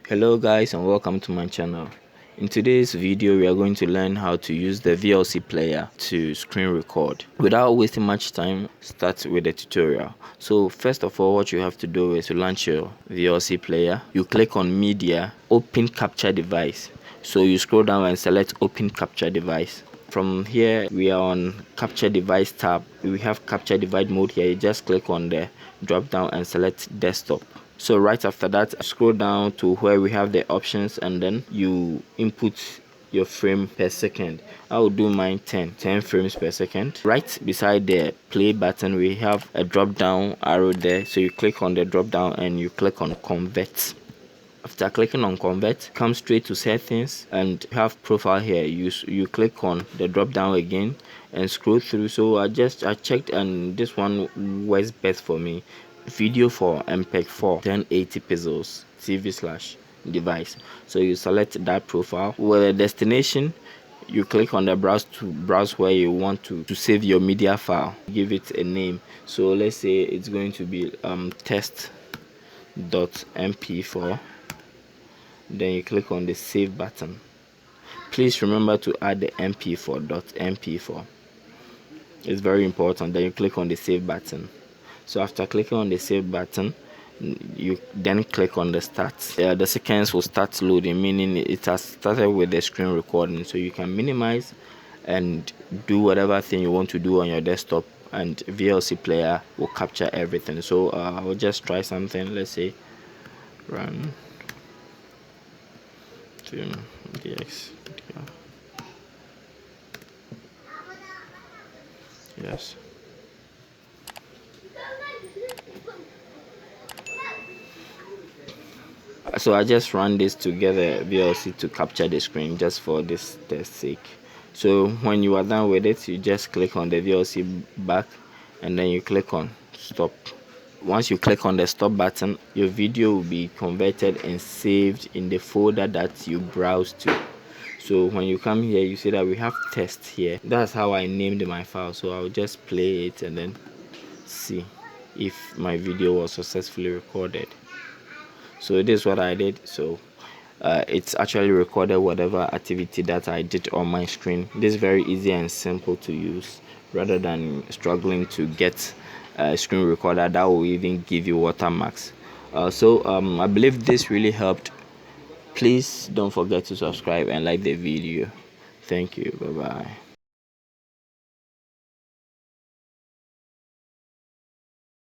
Hello guys, and welcome to my channel. In today's video we are going to learn how to use the VLC player to screen record. Without wasting much time, start with the tutorial. So first of all, what you have to do is to launch your VLC player. You click on media, open capture device. So you scroll down and select open capture device. From here we are on capture device tab. We have capture device mode here. You just click on the drop down and select desktop. So right after that, scroll down to where we have the options, and then you input your frame per second. I will do mine 10 frames per second. Right beside the play button we have a drop down arrow there, so you click on the drop down and you click on convert. After clicking on convert, come straight to settings and have profile here. You click on the drop down again and scroll through. So I checked, and this one works best for me. Video for MPEG-4 1080 pixels TV/device. So you select that profile. With the destination, you click on the browse to browse where you want to save your media file. Give it a name. So let's say it's going to be test.mp4. Then you click on the save button. Please remember to add the mp4.mp4. It's very important. Then you click on the save button. So after clicking on the save button, you then click on the start. The seconds will start loading, meaning it has started with the screen recording. So you can minimize and do whatever thing you want to do on your desktop, and VLC player will capture everything. So I will just try something. Let's say run to dx. Yes. So I just run this together VLC to capture the screen just for this test sake. So when you are done with it, you just click on the VLC back and then you click on stop. Once you click on the stop button, your video will be converted and saved in the folder that you browse to. So when you come here, you see that we have test here. That's how I named my file. So I'll just play it and then see if my video was successfully recorded. So this is what I did. So it's actually recorded whatever activity that I did on my screen. This is very easy and simple to use, rather than struggling to get a screen recorder that will even give you watermarks. I believe this really helped. Please don't forget to subscribe and like the video. Thank you. Bye bye.